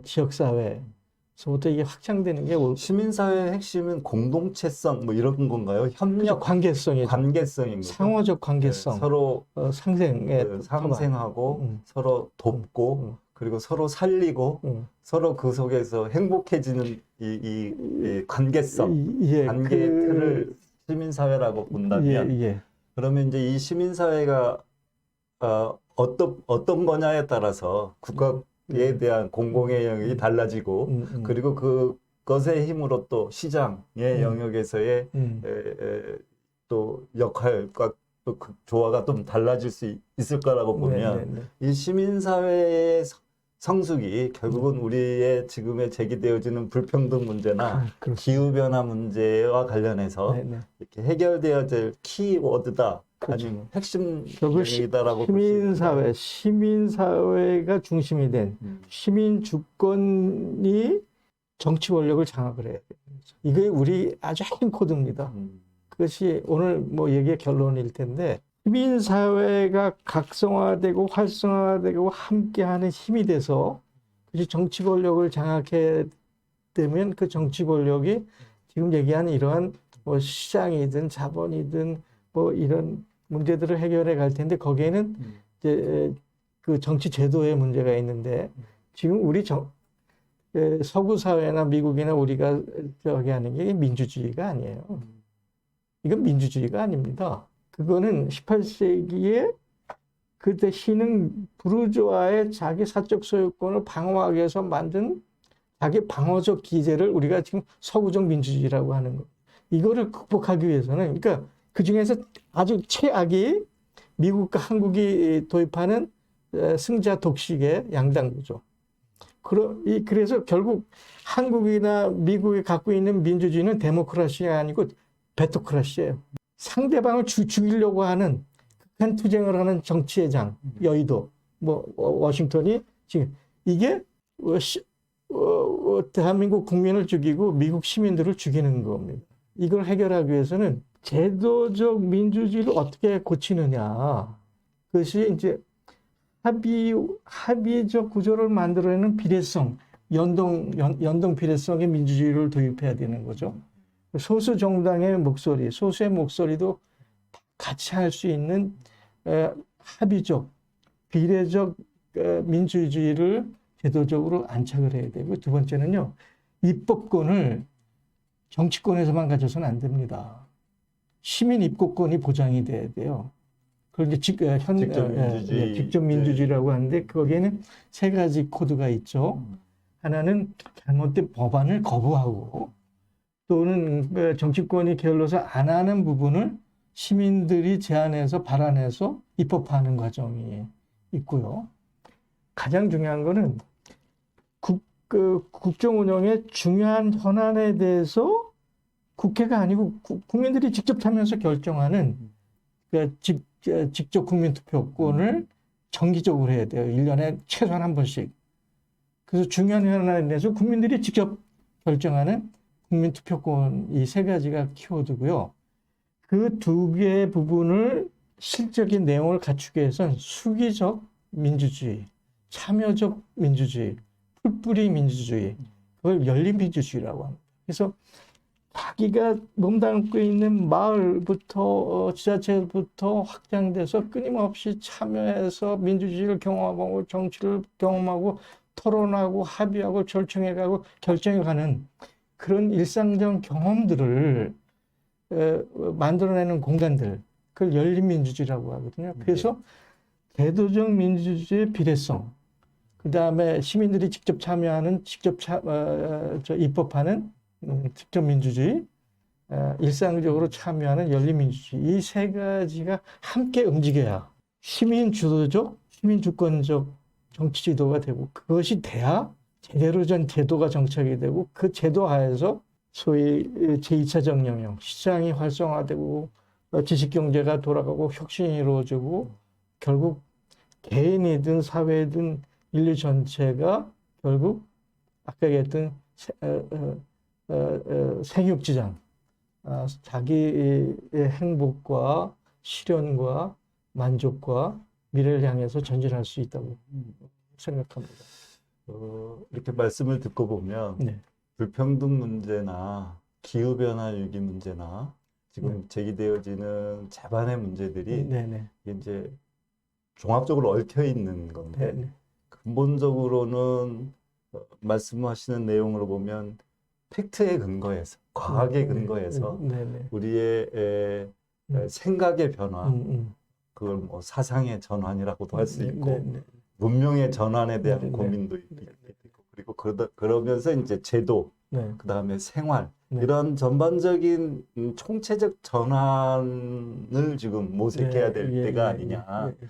지역사회서부터 이게 확장되는 게 시민사회의 핵심은 공동체성 뭐 이런 건가요? 협력, 관계성이죠. 관계성인 거죠. 상호적 관계성, 네, 서로 상생하고 서로 돕고 그리고 서로 살리고 서로 그 속에서 행복해지는 이 관계성, 관계의 틀을 시민사회라고 본다면 그러면 이제 이 시민사회가 어떤 거냐에 따라서 국가에 대한 공공의 영역이 달라지고 그리고 그 그것의 힘으로 또 시장의 영역에서의 또 역할과 또 그 조화가 좀 달라질 수 있을 거라고 보면 이 시민사회의 성숙이 결국은 우리의 지금의 제기되어지는 불평등 문제나 기후변화 문제와 관련해서 이렇게 해결되어야 될 키워드다. 아니면 핵심 내용이다라고 시민사회가 중심이 된 시민 주권이 정치 권력을 장악을 해야 돼요. 이게 우리 아주 핵심 코드입니다. 그것이 오늘 뭐 얘기의 결론일 텐데 시민사회가 각성화되고 활성화되고 함께하는 힘이 돼서 그것이 정치 권력을 장악해 되면 그 정치 권력이 지금 얘기하는 이러한 뭐 시장이든 자본이든 뭐 이런 문제들을 해결해 갈 텐데 거기에는 이제 그 정치 제도의 문제가 있는데 지금 우리 서구 사회나 미국이나 우리가 저기 하는 게 민주주의가 아니에요. 이건 민주주의가 아닙니다. 그거는 18세기에 그때 신흥 부르주아의 자기 사적 소유권을 방어하기 위해서 만든 자기 방어적 기제를 우리가 지금 서구적 민주주의라고 하는 거. 이거를 극복하기 위해서는 그러니까 그 중에서 아주 최악이 미국과 한국이 도입하는 승자 독식의 양당 구조. 그래서 결국 한국이나 미국이 갖고 있는 민주주의는 데모크라시가 아니고 베토크라시예요. 상대방을 죽이려고 하는 극한 투쟁을 하는 정치의 장, 여의도, 뭐 워싱턴이 지금 이게 대한민국 국민을 죽이고 미국 시민들을 죽이는 겁니다. 이걸 해결하기 위해서는 제도적 민주주의를 어떻게 고치느냐. 그것이 이제 합의적 구조를 만들어내는 비례성, 연동 비례성의 민주주의를 도입해야 되는 거죠. 소수 정당의 목소리, 소수의 목소리도 같이 할 수 있는 합의적, 비례적 민주주의를 제도적으로 안착을 해야 되고 두 번째는요. 입법권을 정치권에서만 가져서는 안 됩니다. 시민 입법권이 보장이 돼야 돼요. 그런데 직접 민주주의라고 하는데 거기에는 세 가지 코드가 있죠. 하나는 잘못된 법안을 거부하고 또는 정치권이 게을러서 안 하는 부분을 시민들이 제안해서 발안해서 입법하는 과정이 있고요. 가장 중요한 거는 국정 운영의 중요한 현안에 대해서 국회가 아니고 국민들이 직접 참여해서 결정하는 직접 국민투표권을 정기적으로 해야 돼요. 1년에 최소한 한 번씩. 그래서 중요한 현안에 대해서 국민들이 직접 결정하는 국민투표권 이 세 가지가 키워드고요. 그 두 개의 부분을 실적인 내용을 갖추기 위해서는 수기적 민주주의, 참여적 민주주의, 풀뿌리 민주주의, 그걸 열린 민주주의라고 합니다. 그래서 자기가 몸담고 있는 마을부터 지자체부터 확장돼서 끊임없이 참여해서 민주주의를 경험하고 정치를 경험하고 토론하고 합의하고 절충해가고 결정해가는 그런 일상적 경험들을 만들어내는 공간들, 그걸 열린 민주주의라고 하거든요. 그래서 제도적 민주주의의 비례성, 그 다음에 시민들이 직접 참여하는, 입법하는 직접 민주주의, 일상적으로 참여하는 열린 민주주의, 이 세 가지가 함께 움직여야 시민 주도적, 시민 주권적 정치 지도가 되고 그것이 돼야 제대로 된 제도가 정착이 되고 그 제도 하에서 소위 제2차 정령형, 시장이 활성화되고 지식경제가 돌아가고 혁신이 이루어지고 결국 개인이든 사회든 인류 전체가 결국 아까 얘기했던 생육지장, 자기의 행복과 실현과 만족과 미래를 향해서 전진할 수 있다고 생각합니다. 이렇게 말씀을 듣고 보면 불평등 문제나 기후변화 위기 문제나 지금 제기되어지는 자반의 문제들이 이제 종합적으로 얽혀 있는 건데 근본적으로는 말씀하시는 내용으로 보면 팩트에 근거해서 과학에 근거해서 우리의 생각의 변화, 그걸 뭐 사상의 전환이라고도 할 수 있고 문명의 전환에 대한 고민도 있고 그리고 그러면서 이제 제도, 네. 그다음에 생활 네. 이런 전반적인 총체적 전환을 지금 모색해야 될 예, 때가 예, 아니냐. 예.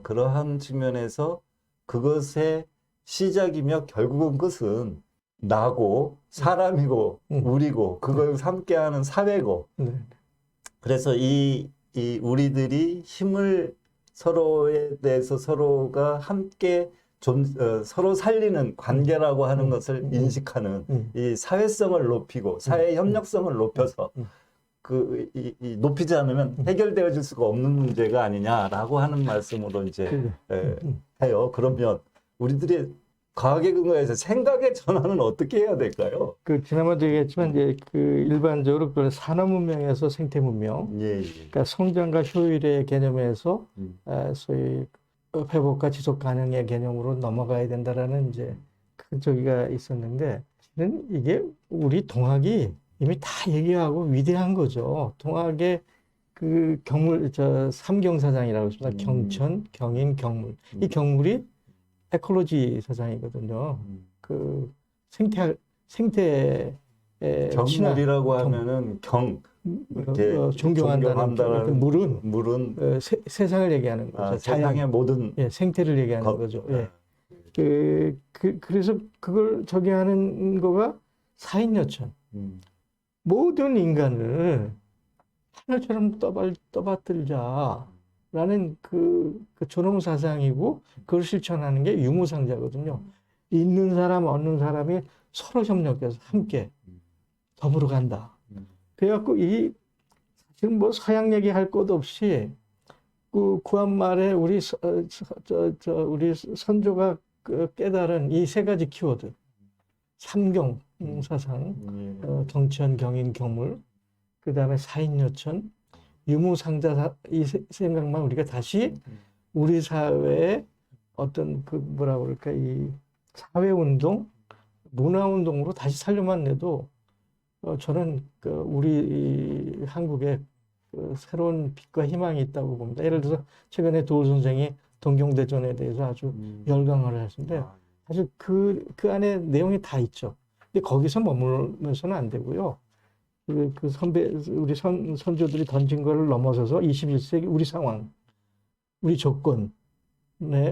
그러한 측면에서 그것의 시작이며 결국은 끝은 나고 사람이고 우리고 그걸 함께하는 사회고 네. 그래서 이 우리들이 힘을 서로에 대해서 서로가 함께 서로 살리는 관계라고 하는 것을 인식하는 이 사회성을 높이고 사회 협력성을 높여서 높이지 않으면 해결되어질 수가 없는 문제가 아니냐라고 하는 말씀으로 이제 해요. 그러면 우리들의 과학에 근거해서 생각의 전환은 어떻게 해야 될까요? 그 지난번도 얘기했지만 이제 그 일반적으로 그 산업 문명에서 생태 문명, 예. 그러니까 성장과 효율의 개념에서 소위 회복과 지속 가능의 개념으로 넘어가야 된다라는 이제 큰 저기가 있었는데, 사실은 이게 우리 동학이 이미 다 얘기하고 위대한 거죠. 동학의 그 삼경사상이라고 있습니다. 경천, 경인, 경물. 이 경물이 에콜로지 사상이거든요. 그 생태의 경물이라고 하면은 이렇게 존경한다는 물은 세상을 얘기하는 거죠. 세상의 모든 생태를 얘기하는 거죠. 예. 그래서 그걸 저기 하는 거가 사인여천. 모든 인간을 하늘처럼 떠받들자라는 그 존엄 사상이고 그걸 실천하는 게 유무상자거든요. 있는 사람 없는 사람이 서로 협력해서 함께 더불어 간다. 그래갖고 지금 뭐 서양 얘기할 것 없이 그 구한말에 우리 우리 선조가 깨달은 이 세 가지 키워드, 삼경 사상, 경천, 경인, 경물, 그 다음에 사인여천, 유무상자 이 생각만 우리가 다시 우리 사회의 어떤 그 뭐라 그럴까 이 사회운동, 문화운동으로 다시 살려만 내도 저는 우리 한국에 새로운 빛과 희망이 있다고 봅니다. 예를 들어서 최근에 도울 선생이 동경대전에 대해서 아주 열강을 했는데 사실 그 안에 내용이 다 있죠. 근데 거기서 머물면서는 안 되고요. 우리 선조들이 던진 거를 넘어서서 21세기 우리 상황, 우리 조건에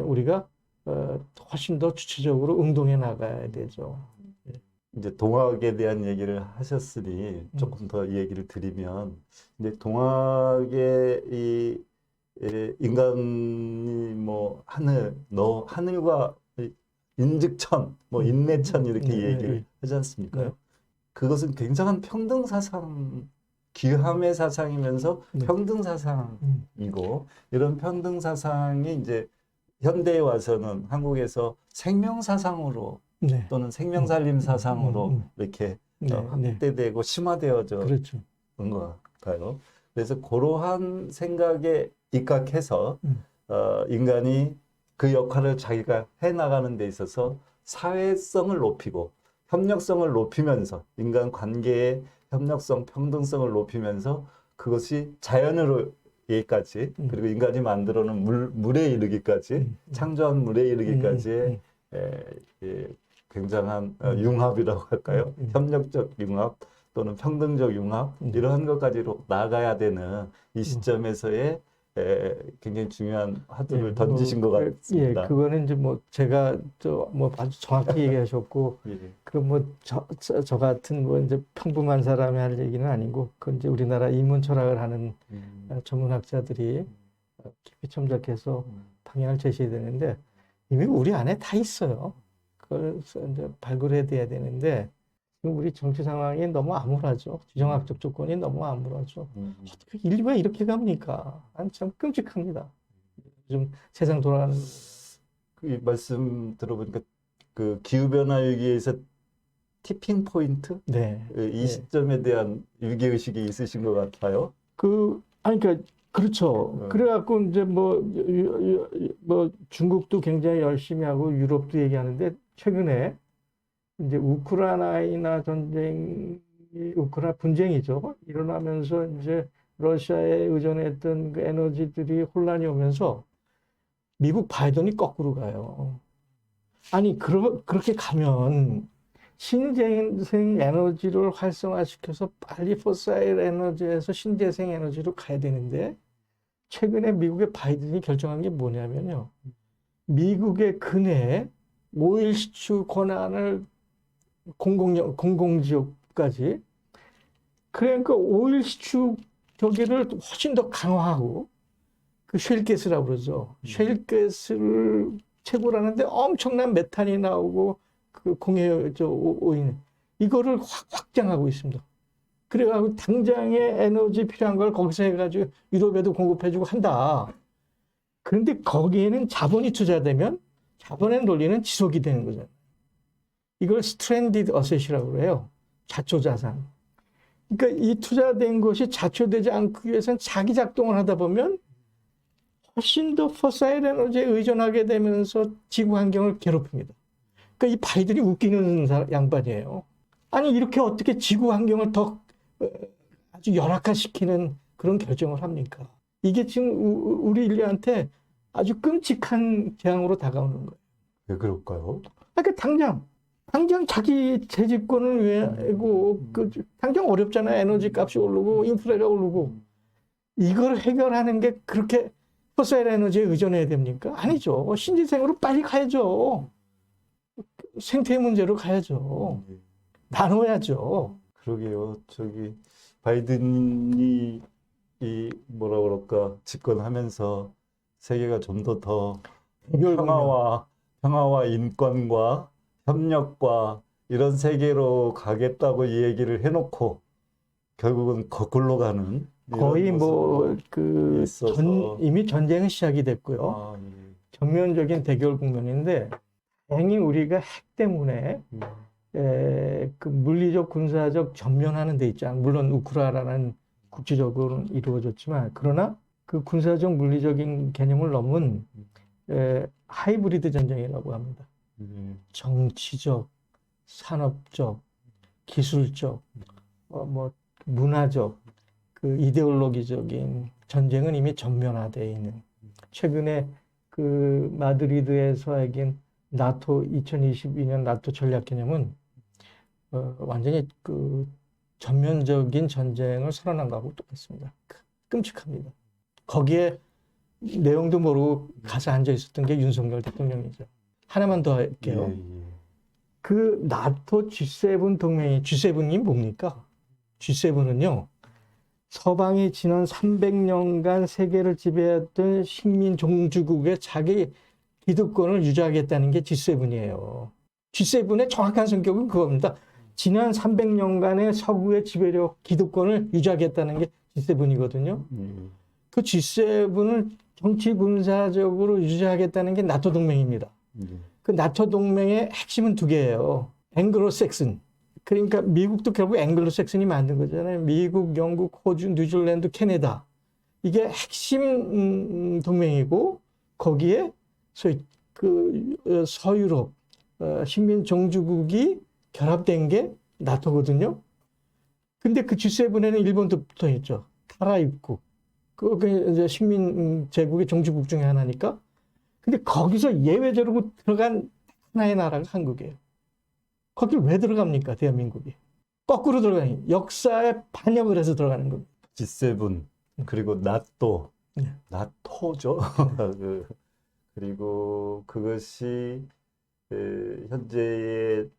우리가 훨씬 더 주체적으로 응동해 나가야 되죠. 이제 동학에 대한 얘기를 하셨으니 조금 더 얘기를 드리면 이제 동학의 이 인간이 뭐 하늘과 인즉천, 뭐 인내천 이렇게 얘기를 하지 않습니까? 그것은 굉장한 평등 사상, 귀함의 사상이면서 평등 사상이고 이런 평등 사상이 이제 현대에 와서는 한국에서 생명 사상으로 또는 생명 살림 사상으로 이렇게 확대되고 심화되어져 그렇죠. 있는 것 같아요. 그래서 그러한 생각에 입각해서 인간이 그 역할을 자기가 해나가는 데 있어서 사회성을 높이고 협력성을 높이면서 인간 관계의 협력성, 평등성을 높이면서 그것이 자연으로 예까지 그리고 인간이 만들어놓은 물에 이르기까지 창조한 물에 이르기까지의 굉장한 융합이라고 할까요? 협력적 융합 또는 평등적 융합 이러한 것까지로 나아가야 되는 이 시점에서의 굉장히 중요한 화두를 던지신 것 같습니다. 그거는 이제 뭐 제가 뭐 아주 정확히 얘기하셨고 그 뭐 저 같은 뭐 이제 평범한 사람이 할 얘기는 아니고 그건 이제 우리나라 인문 철학을 하는 전문학자들이 깊이 첨삭해서 방향을 제시해야 되는데 이미 우리 안에 다 있어요. 그걸 이제 발굴해야 되는데 지금 우리 정치 상황이 너무 암울하죠. 지정학적 조건이 너무 암울하죠. 어떻게 인류가 이렇게 갑니까? 참 끔찍합니다. 요즘 세상 돌아가는 그 말씀 들어보니까 그 기후변화 위기에서 티핑 포인트? 이 시점에 대한 위기의식이 있으신 것 같아요. 그러니까 그렇죠. 그래갖고 이제 뭐 중국도 굉장히 열심히 하고 유럽도 얘기하는데 최근에 이제 우크라이나 분쟁이죠. 일어나면서 이제 러시아에 의존했던 그 에너지들이 혼란이 오면서 미국 바이든이 거꾸로 가요. 아니, 그렇게 가면 신재생 에너지를 활성화시켜서 빨리 포사일 에너지에서 신재생 에너지로 가야 되는데 최근에 미국의 바이든이 결정한 게 뭐냐면요. 미국의 근해에 오일 시추 권한을 공공지역까지 그러니까 오일 시추 저기를 훨씬 더 강화하고 그 셰일가스라고 그러죠. 셰일가스를 채굴하는데 엄청난 메탄이 나오고 그 공해 오인 이거를 확장하고 있습니다. 그래가지고 당장에 에너지 필요한 걸 거기서 해가지고 유럽에도 공급해주고 한다. 그런데 거기에는 자본이 투자되면 자본의 논리는 지속이 되는 거잖아요. 이걸 스트랜디드 어셋이라고 그래요. 자초자산. 그러니까 이 투자된 것이 자초되지 않기 위해서는 자기 작동을 하다 보면 훨씬 더 포사일 에너지에 의존하게 되면서 지구 환경을 괴롭힙니다. 그러니까 이 바이든이 웃기는 양반이에요. 아니 이렇게 어떻게 지구 환경을 더 아주 열악화시키는 그런 결정을 합니까? 이게 지금 우리 인류한테 아주 끔찍한 재앙으로 다가오는 거예요. 왜 그럴까요? 그러니까 당장 자기 재집권을 위하고 당장 어렵잖아요. 에너지 값이 오르고 인프레가 오르고 이걸 해결하는 게 그렇게 포사일 에너지에 의존해야 됩니까? 아니죠. 신재생으로 빨리 가야죠. 생태 문제로 가야죠. 나눠야죠. 그러게요. 저기 바이든이 이 뭐라 그럴까 집권하면서 세계가 좀 더 평화와 인권과 협력과 이런 세계로 가겠다고 이 얘기를 해놓고 결국은 거꾸로 가는 거의 뭐 이미 전쟁은 시작이 됐고요. 예. 전면적인 대결 국면인데 다행히 우리가 핵 때문에 그 물리적 군사적 전면하는 데 있잖아요. 물론 우크라이나는 국제적으로는 이루어졌지만 그러나 그 군사적 물리적인 개념을 넘은 하이브리드 전쟁이라고 합니다. 정치적, 산업적, 기술적, 뭐 문화적, 그 이데올로기적인 전쟁은 이미 전면화되어 있는. 최근에 그 마드리드에서 하긴 나토 2022년 나토 전략 개념은 완전히 그 전면적인 전쟁을 선언한 거하고 똑같습니다. 끔찍합니다. 거기에 내용도 모르고 가서 앉아 있었던 게 윤석열 대통령이죠. 하나만 더 할게요. 그 나토 G7 동맹이 G7이 뭡니까? G7은요. 서방이 지난 300년간 세계를 지배했던 식민 종주국의 자기 기득권을 유지하겠다는 게 G7이에요. G7의 정확한 성격은 그겁니다. 지난 300년간의 서구의 지배력 기득권을 유지하겠다는 게 G7이거든요. 그 G7을 정치 군사적으로 유지하겠다는 게 나토 동맹입니다. 그 나토 동맹의 핵심은 두 개예요. 앵글로색슨. 그러니까 미국도 결국 앵글로색슨이 만든 거잖아요. 미국, 영국, 호주, 뉴질랜드, 캐나다. 이게 핵심 동맹이고 거기에 소위 그 서유럽 식민 종주국이 결합된 게 나토거든요. 근데 그 G7에는 일본도 붙어 있죠. 타라 입국. 그게 이제 식민 제국의 종주국 중에 하나니까. 근데 거기서 예외적으로 들어간 하나의 나라가 한국이에요. 거기 왜 들어갑니까? 대한민국이. 거꾸로 들어가니 역사에 반역을 해서 들어가는 겁니다. G7 그리고 나토, 네. 나토죠. 그리고 그것이 현재의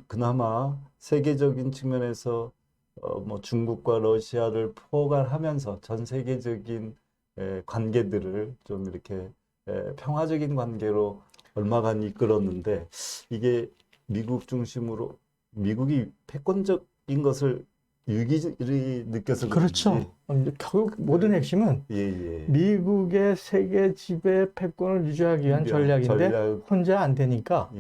그나마 세계적인 측면에서 뭐 중국과 러시아를 포괄하면서 전 세계적인 관계들을 좀 이렇게 평화적인 관계로 얼마간 이끌었는데 이게 미국 중심으로 미국이 패권적인 것을 유기질이 느껴서 그렇죠. 결국 모든 핵심은 미국의 세계 지배 패권을 유지하기 위한 전략인데 혼자 안 되니까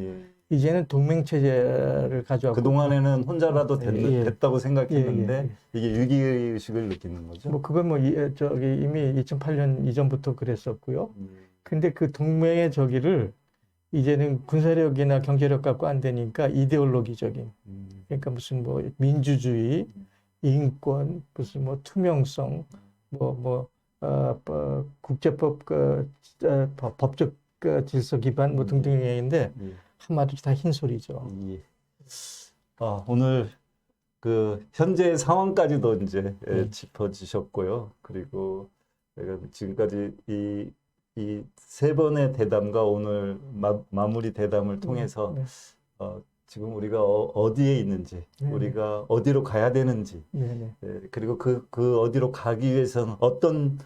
이제는 동맹 체제를 가져왔고 그동안에는 혼자라도 됐다고 생각했는데 이게 위기의식을 느끼는 거죠. 뭐 그건 뭐 저기 이미 2008년 이전부터 그랬었고요. 근데 그 동맹의 저기를 이제는 군사력이나 경제력 갖고 안 되니까 이데올로기적인 그러니까 무슨 뭐 민주주의, 인권, 무슨 뭐 투명성, 국제법 법적 질서 기반 뭐 등등의 얘기인데 한마디로 다 흰소리죠. 예. 오늘 그 현재 상황까지도 이제 짚어주셨고요. 그리고 내가 지금까지 이 세 번의 대담과 오늘 마무리 대담을 통해서 네. 지금 우리가 어디에 있는지, 네. 우리가 어디로 가야 되는지, 네. 그리고 그 어디로 가기 위해서는 어떤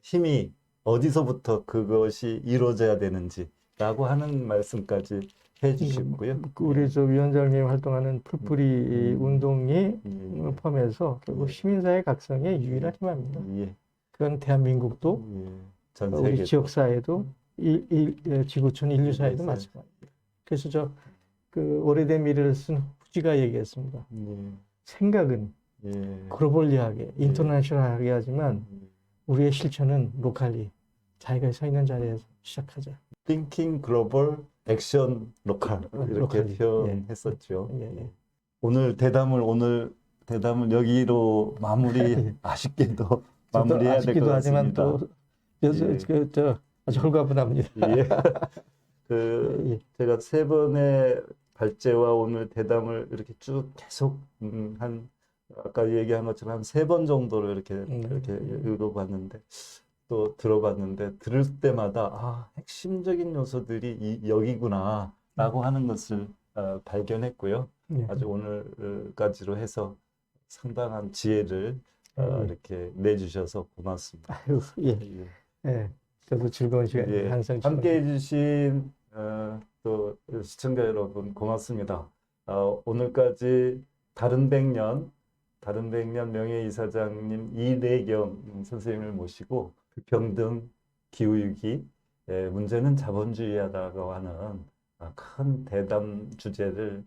힘이 어디서부터 그것이 이루어져야 되는지라고 하는 말씀까지 해주시고요. 우리 저 위원장님 활동하는 풀뿌리 운동이 포함해서 결국 시민사회 각성의 유일한 희망입니다. 예. 그건 대한민국도 전 우리 세계 지역사회도 지구촌 인류사회도 마찬가지입니다. 그래서 그 오래된 미래를 쓴 후지가 얘기했습니다. 생각은 글로벌리하게, 인터내셔널하게 하지만 우리의 실천은 로컬리, 자기가 서 있는 자리에서 시작하자. Thinking Global, Action Local 이렇게 로컬리. 표현했었죠. 예. 오늘 대담을 여기로 마무리 아쉽게도 마무리해야 될 것 하지만 같습니다. 또 아주 홀가분합니다. 예. 제가 세 번의 발제와 오늘 대담을 이렇게 쭉 계속 한 아까 얘기한 것처럼 한 세 번 정도로 이렇게 읽어봤는데 또 들어봤는데 들을 때마다 핵심적인 요소들이 여기구나라고 하는 것을 발견했고요. 아주 오늘까지로 해서 상당한 지혜를 이렇게 내주셔서 고맙습니다. 아유, 예. 저도 즐거운 시간 항상 함께 해주신 또 시청자 여러분 고맙습니다. 오늘까지 다른 백년 명예이사장님 이내경 선생님을 모시고 불평등, 기후위기, 문제는 자본주의야라고 하는 큰 대담 주제를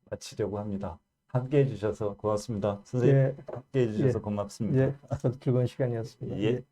마치려고 합니다. 함께 해주셔서 고맙습니다. 선생님 함께 해주셔서 고맙습니다. 저도 즐거운 시간이었습니다.